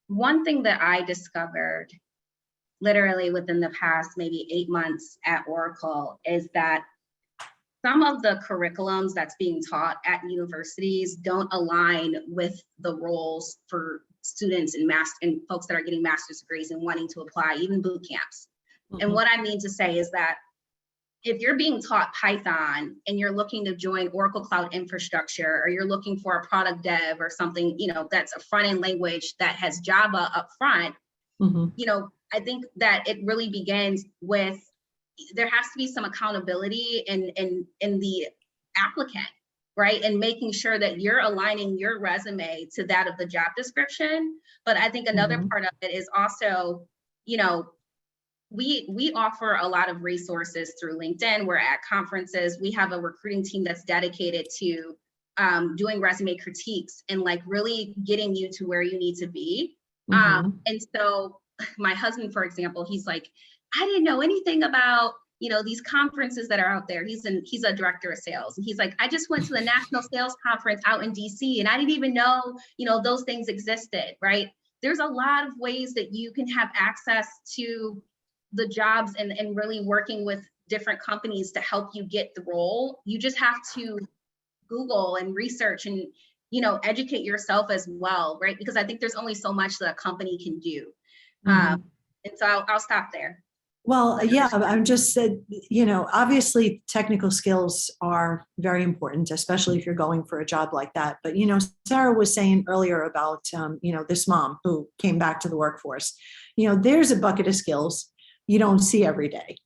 One thing that I discovered literally within the past maybe 8 months at Oracle is that some of the curriculums that's being taught at universities don't align with the roles for students and folks that are getting master's degrees and wanting to apply, even boot camps. And what I mean to say is that if you're being taught Python and you're looking to join Oracle Cloud Infrastructure, or you're looking for a product dev or something, that's a front-end language that has Java up front, I think that it really begins with, there has to be some accountability in the applicant, right? And making sure that you're aligning your resume to that of the job description. But I think another part of it is also, we offer a lot of resources through LinkedIn. We're at conferences. We have a recruiting team that's dedicated to doing resume critiques and like really getting you to where you need to be. And so my husband, for example, he's like, I didn't know anything about, these conferences that are out there. He's a director of sales. And he's like, I just went to the National Sales Conference out in DC, and I didn't even know, those things existed, right? There's a lot of ways that you can have access to the jobs and really working with different companies to help you get the role. You just have to Google and research and, educate yourself as well, right? Because I think there's only so much that a company can do. And so I'll stop there. Well, yeah, I'm just said, obviously technical skills are very important, especially if you're going for a job like that. But, Sarah was saying earlier about, this mom who came back to the workforce. There's a bucket of skills you don't see every day.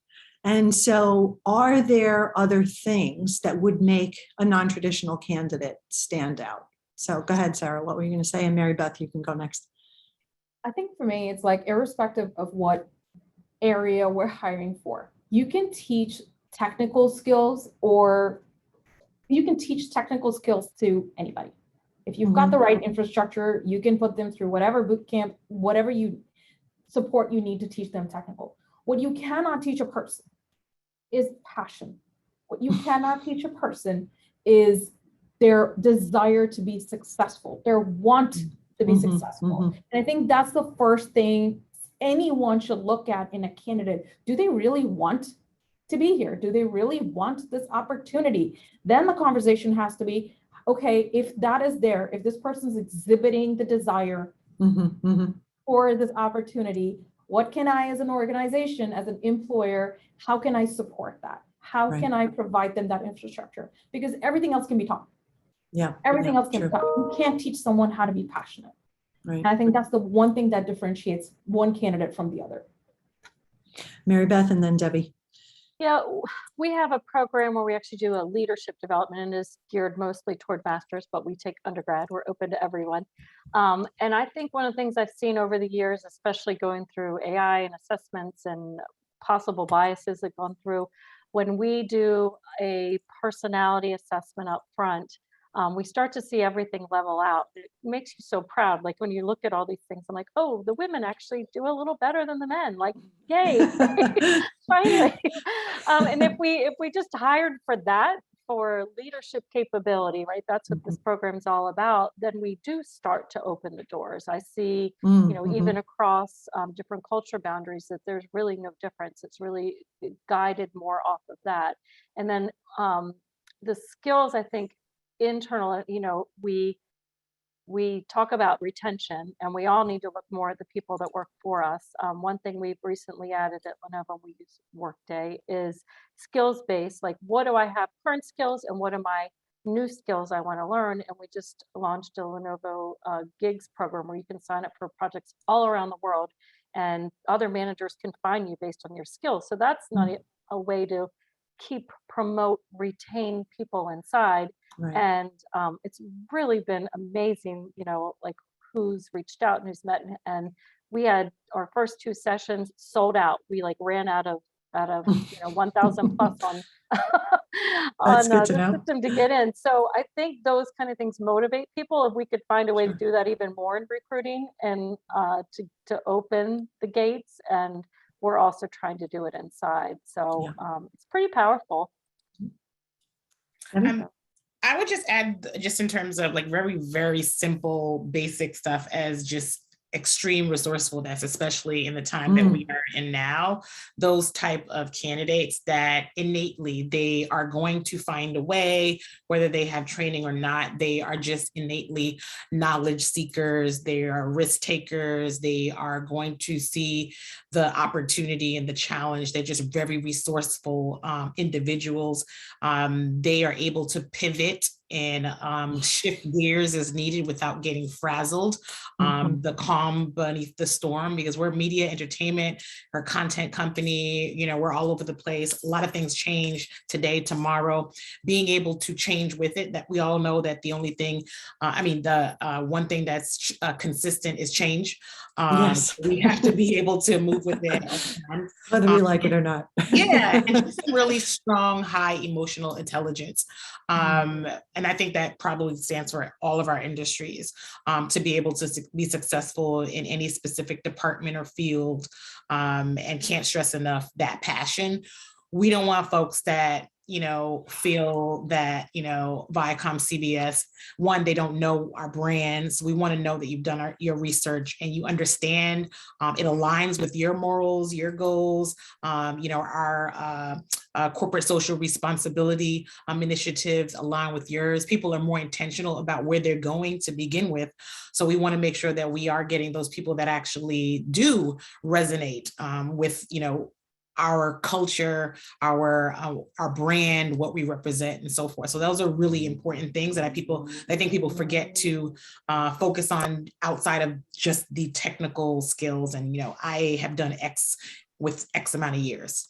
And so are there other things that would make a non-traditional candidate stand out? So go ahead, Sarah, what were you going to say? And Marybeth, you can go next. I think for me, it's like irrespective of what area we're hiring for, you can teach technical skills or you can teach technical skills to anybody. If you've got the right infrastructure, you can put them through whatever boot camp, whatever you support you need to teach them technical. What you cannot teach a person is passion. What you cannot teach a person is their desire to be successful, their want to be successful. And I think that's the first thing anyone should look at in a candidate. Do they really want to be here? Do they really want this opportunity? Then the conversation has to be, okay, if that is there, if this person's exhibiting the desire for this opportunity, what can I, as an organization, as an employer, how can I support that? How can I provide them that infrastructure? Because everything else can be taught. Yeah. Everything else can be taught. You can't teach someone how to be passionate. Right. And I think that's the one thing that differentiates one candidate from the other. Marybeth and then Debbie. Yeah, we have a program where we actually do a leadership development, and is geared mostly toward masters, but we take undergrad. We're open to everyone. And I think one of the things I've seen over the years, especially going through AI and assessments and possible biases that gone through, when we do a personality assessment up front, we start to see everything level out. It makes you so proud. Like when you look at all these things, I'm like, oh, the women actually do a little better than the men. Like, yay, finally. And if we just hired for that, for leadership capability, right? That's what this program's all about. Then we do start to open the doors. I see, you know, even across different culture boundaries, that there's really no difference. It's really guided more off of that. And then the skills, I think, internal, you know, we talk about retention, and we all need to look more at the people that work for us. One thing we've recently added at Lenovo, we use Workday, is skills-based. Like, what do I have current skills, and what are my new skills I want to learn? And we just launched a Lenovo gigs program where you can sign up for projects all around the world, and other managers can find you based on your skills. So that's not a way to keep, promote, retain people inside. Right. And it's really been amazing, you know, like who's reached out and who's met. And we had our first 2 sessions sold out. We like ran out of you know 1,000 plus on on good to the know. system to get in. So I think those kind of things motivate people. If we could find a way to do that even more in recruiting, and to open the gates, and we're also trying to do it inside. So it's pretty powerful. I would just add, just in terms of like very, very simple, basic stuff, as just extreme resourcefulness, especially in the time that we are in now. Those type of candidates that innately they are going to find a way, whether they have training or not. They are just innately knowledge seekers. They are risk takers. They are going to see the opportunity and the challenge. They're just very resourceful individuals. They are able to pivot and shift gears as needed without getting frazzled. The calm beneath the storm, because we're media entertainment or content company, you know, we're all over the place. A lot of things change today, tomorrow. Being able to change with it, that we all know that the only thing, the one thing that's consistent is change. Yes. We have to be able to move with it. Whether we like it or not. Yeah, and just really strong, high emotional intelligence. And I think that probably stands for all of our industries, to be able to be successful in any specific department or field, and can't stress enough that passion. We don't want folks that, you know, feel that, you know, Viacom, CBS, one, they don't know our brands. We want to know that you've done your research and you understand it aligns with your morals, your goals, you know, our corporate social responsibility initiatives align with yours. People are more intentional about where they're going to begin with. So we want to make sure that we are getting those people that actually do resonate with, you know, our culture, our brand, what we represent, and so forth. So those are really important things that I think people forget to focus on outside of just the technical skills. And, you know, I have done X with X amount of years.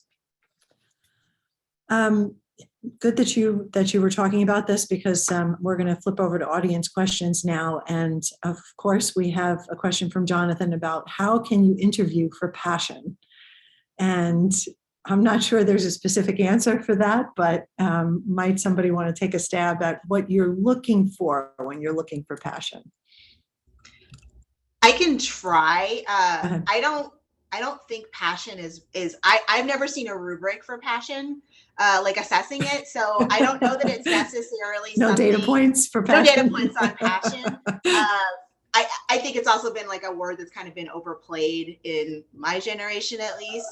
Good that you were talking about this, because we're going to flip over to audience questions now. And of course, we have a question from Jonathan about how can you interview for passion? And I'm not sure there's a specific answer for that, but might somebody want to take a stab at what you're looking for when you're looking for passion? I can try. Go ahead. I don't think passion is I've never seen a rubric for passion, like assessing it. So I don't know that it's necessarily No data points for passion. No data points on passion. I think it's also been like a word that's kind of been overplayed in my generation, at least.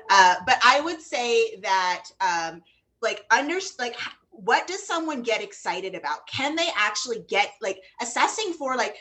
But I would say that what does someone get excited about? Can they actually get like assessing for like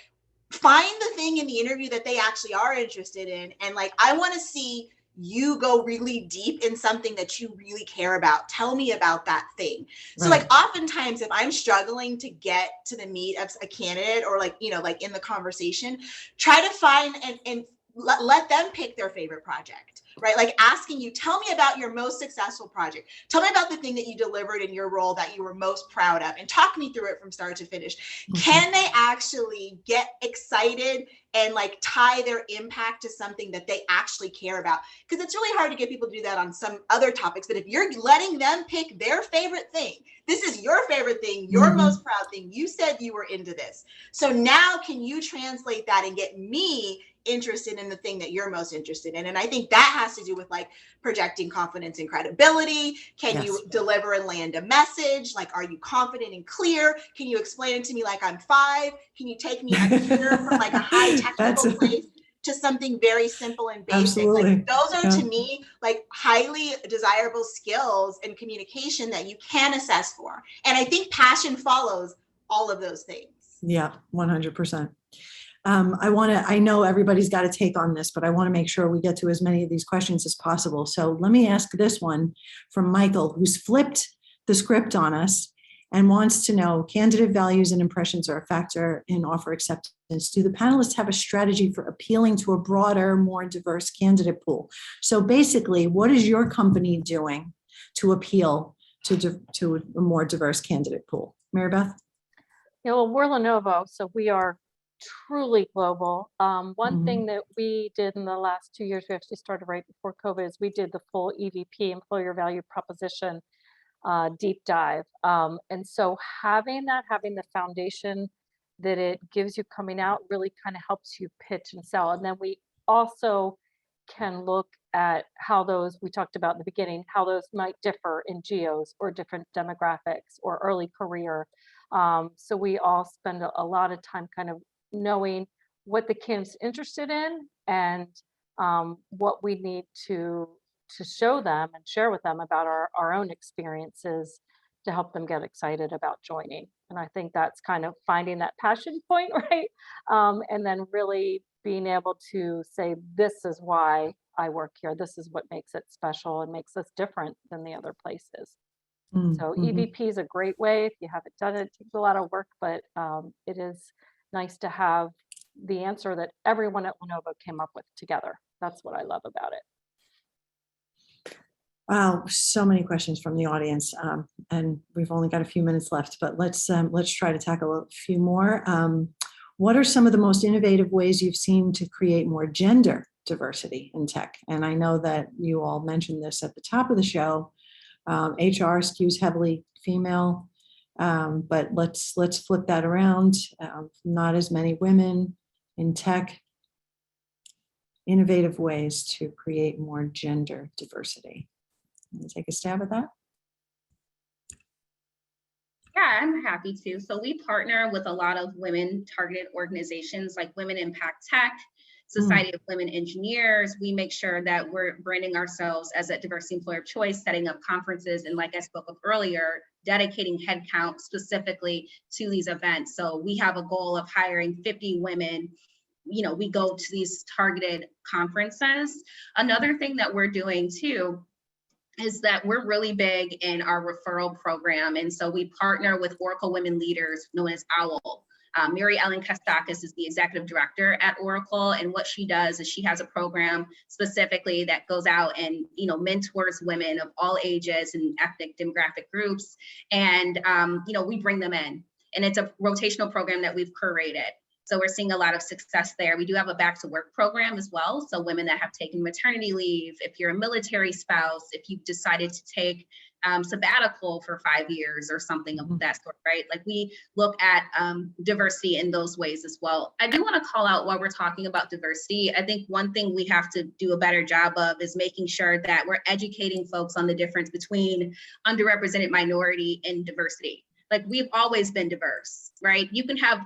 find the thing in the interview that they actually are interested in, and like I want to see you go really deep in something that you really care about. Tell me about that thing. So like oftentimes if I'm struggling to get to the meat of a candidate, or like, you know, like in the conversation, try to find and let them pick their favorite project, right? Like asking you, tell me about your most successful project. Tell me about the thing that you delivered in your role that you were most proud of, and talk me through it from start to finish. Mm-hmm. Can they actually get excited and like tie their impact to something that they actually care about? Because it's really hard to get people to do that on some other topics. But if you're letting them pick their favorite thing, this is your favorite thing, your mm-hmm. most proud thing, you said you were into this. So now can you translate that and get me interested in the thing that you're most interested in? And I think that has to do with like projecting confidence and credibility. Can you deliver and land a message? Like, are you confident and clear? Can you explain it to me like I'm 5? Can you take me a computer from like a high technical place to something very simple and basic? Absolutely. Like those are to me like highly desirable skills in communication that you can assess for. And I think passion follows all of those things. Yeah, 100%. I know everybody's got a take on this, but I want to make sure we get to as many of these questions as possible. So let me ask this one from Michael, who's flipped the script on us and wants to know, candidate values and impressions are a factor in offer acceptance. Do the panelists have a strategy for appealing to a broader, more diverse candidate pool? So basically, what is your company doing to appeal to a more diverse candidate pool? Marybeth? Yeah, well, we're Lenovo, so we are truly global. One mm-hmm. thing that we did in the last 2 years, we actually started right before COVID, is we did the full EVP, employer value proposition deep dive. And so having the foundation that it gives you coming out really kind of helps you pitch and sell. And then we also can look at how those, we talked about in the beginning, how those might differ in geos or different demographics or early career. So we all spend a lot of time kind of knowing what the candidate's interested in and what we need to show them and share with them about our own experiences to help them get excited about joining. And I think that's kind of finding that passion point, right? And then really being able to say, this is why I work here. This is what makes it special and makes us different than the other places. So EVP is a great way. If you haven't done it, it takes a lot of work, but it is nice to have the answer that everyone at Lenovo came up with together. That's what I love about it. Wow, so many questions from the audience, and we've only got a few minutes left, but let's try to tackle a few more. What are some of the most innovative ways you've seen to create more gender diversity in tech? And I know that you all mentioned this at the top of the show. HR skews heavily female, but let's flip that around. Not as many women in tech. Innovative ways to create more gender diversity. Want to take a stab at that? Yeah, I'm happy to. So we partner with a lot of women targeted organizations like Women Impact Tech, Society of Women Engineers. We make sure that we're branding ourselves as a diversity employer of choice, setting up conferences, and like I spoke of earlier, dedicating headcount specifically to these events. So we have a goal of hiring 50 women. You know, we go to these targeted conferences. Another thing that we're doing too is that we're really big in our referral program. And so we partner with Oracle Women Leaders, known as OWL. Mary Ellen Kostakis is the executive director at Oracle, and what she does is she has a program specifically that goes out and mentors women of all ages and ethnic demographic groups, and we bring them in, and it's a rotational program that we've curated. So we're seeing a lot of success there. We do have a back to work program as well. So women that have taken maternity leave, if you're a military spouse, if you've decided to take sabbatical for 5 years or something of that sort, right? Like we look at diversity in those ways as well. I do want to call out while we're talking about diversity, I think one thing we have to do a better job of is making sure that we're educating folks on the difference between underrepresented minority and diversity. Like we've always been diverse, right? You can have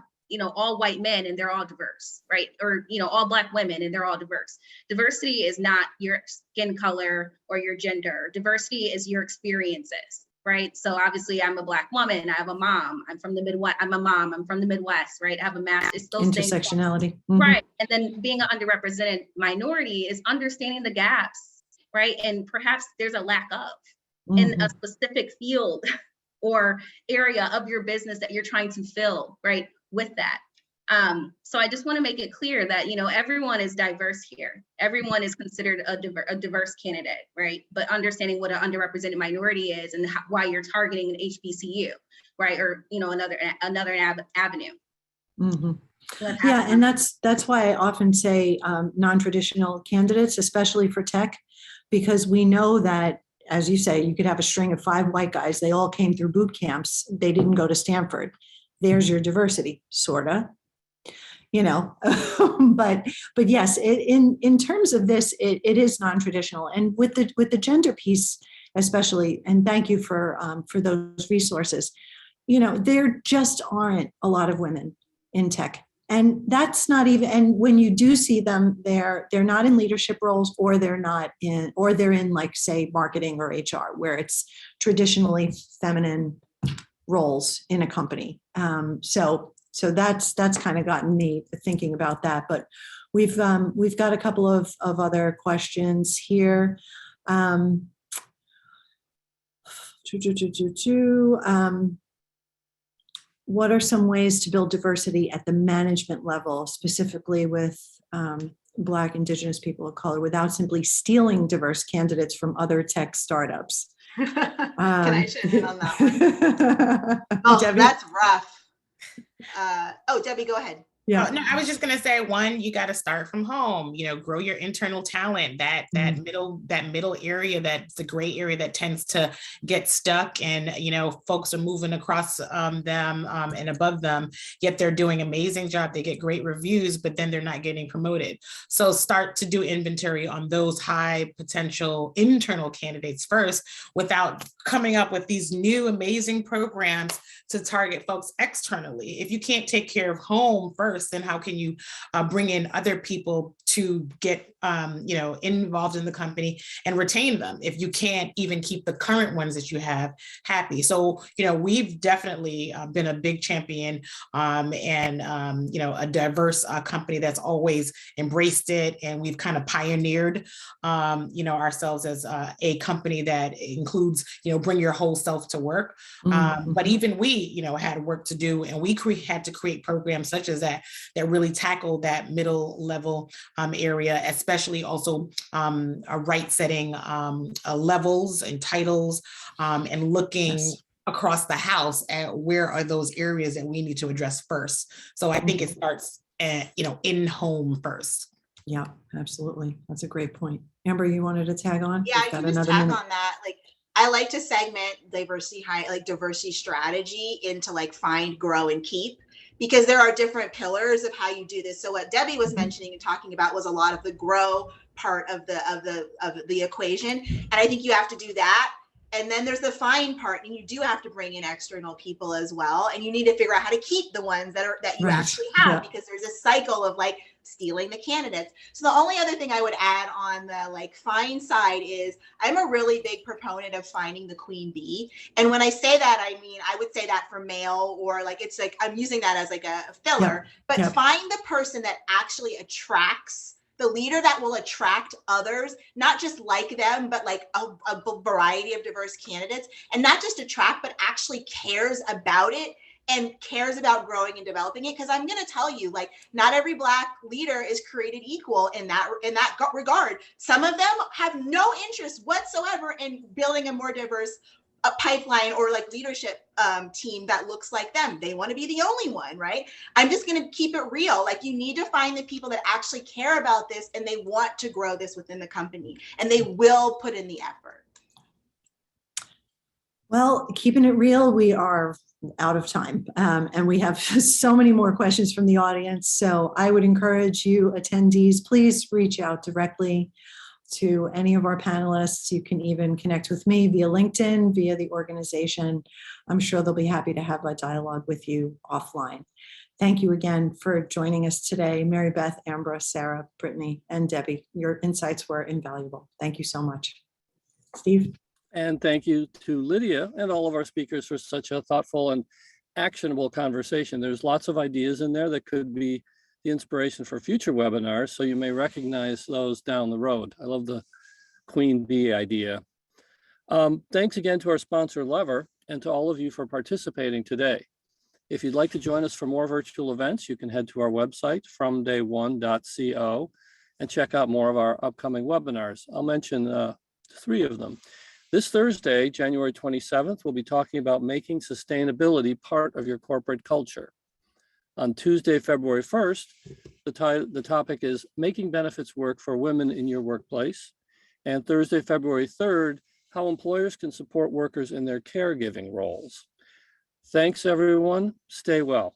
all white men and they're all diverse, right? Or, all Black women and they're all diverse. Diversity is not your skin color or your gender. Diversity is your experiences, right? So obviously I'm a Black woman. I have a mom. I'm from the Midwest. I'm a mom. I'm from the Midwest, right? I have a master. It's those Intersectionality. Things, right? And then being an underrepresented minority is understanding the gaps, right? And perhaps there's a lack of in a specific field or area of your business that you're trying to fill, right? With that. So I just want to make it clear that, everyone is diverse here. Everyone is considered a diverse candidate, right? But understanding what an underrepresented minority is and why you're targeting an HBCU, right? Or, another avenue. Yeah, and that's why I often say non-traditional candidates, especially for tech, because we know that, as you say, you could have a string of 5 white guys. They all came through boot camps. They didn't go to Stanford. There's your diversity, sorta, but yes, in terms of this, it is non-traditional, and with the gender piece especially. And thank you for those resources. There just aren't a lot of women in tech, and that's not even. And when you do see them, they're not in leadership roles, or they're in like say marketing or HR, where it's traditionally feminine roles in a company. So that's kind of gotten me thinking about that. But we've got a couple of other questions here. What are some ways to build diversity at the management level, specifically with Black, Indigenous people of color, without simply stealing diverse candidates from other tech startups? Can I chime in on that one? Oh, Debbie? That's rough. Debbie, go ahead. Yeah. No, I was just going to say, one, you got to start from home, grow your internal talent, that middle area, that's the gray area that tends to get stuck, and, folks are moving across them and above them, yet they're doing an amazing job. They get great reviews, but then they're not getting promoted. So start to do inventory on those high potential internal candidates first, without coming up with these new amazing programs to target folks externally. If you can't take care of home first, then how can you bring in other people to get involved in the company and retain them if you can't even keep the current ones that you have happy? So we've definitely been a big champion and a diverse company that's always embraced it, and we've kind of pioneered ourselves as a company that includes bring your whole self to work. But even we had work to do, and we had to create programs such as that really tackle that middle level area, especially also right setting levels and titles, and looking across the house at where are those areas that we need to address first. So I think it starts in home first. Yeah, absolutely. That's a great point. Amber, you wanted to tag on? Yeah, I can just tag on that. Like, I like to segment diversity strategy into like find, grow, and keep, because there are different pillars of how you do this. So what Debbie was mentioning and talking about was a lot of the grow part of the equation. And I think you have to do that. And then there's the find part, and you do have to bring in external people as well. And you need to figure out how to keep the ones that you actually have, because there's a cycle of like stealing the candidates. So the only other thing I would add on the like find side is I'm a really big proponent of finding the queen bee. And when I say that, I mean, I would say that for male, or like, it's like, I'm using that as like a filler, but find the person that actually attracts, the leader that will attract others, not just like them, but like a variety of diverse candidates, and not just attract, but actually cares about it and cares about growing and developing it. Because I'm going to tell you, like, not every Black leader is created equal in that regard. Some of them have no interest whatsoever in building a more diverse pipeline or like leadership team that looks like them. They want to be the only one, right? I'm just going to keep it real. Like, you need to find the people that actually care about this and they want to grow this within the company, and they will put in the effort. Well, keeping it real, we are out of time, and we have so many more questions from the audience. So I would encourage you attendees, please reach out directly to any of our panelists. You can even connect with me via LinkedIn, via the organization. I'm sure they'll be happy to have a dialogue with you offline. Thank you again for joining us today. Marybeth, Ambra, Sarah, Brittany, and Debbie, your insights were invaluable. Thank you so much. Steve? And thank you to Lydia and all of our speakers for such a thoughtful and actionable conversation. There's lots of ideas in there that could be the inspiration for future webinars, so you may recognize those down the road. I love the Queen Bee idea. Thanks again to our sponsor, Lever, and to all of you for participating today. If you'd like to join us for more virtual events, you can head to our website, fromday1.co, and check out more of our upcoming webinars. I'll mention 3 of them. This Thursday, January 27th, we'll be talking about making sustainability part of your corporate culture. On Tuesday, February 1st, the topic is making benefits work for women in your workplace. And Thursday, February 3rd, how employers can support workers in their caregiving roles. Thanks, everyone. Stay well.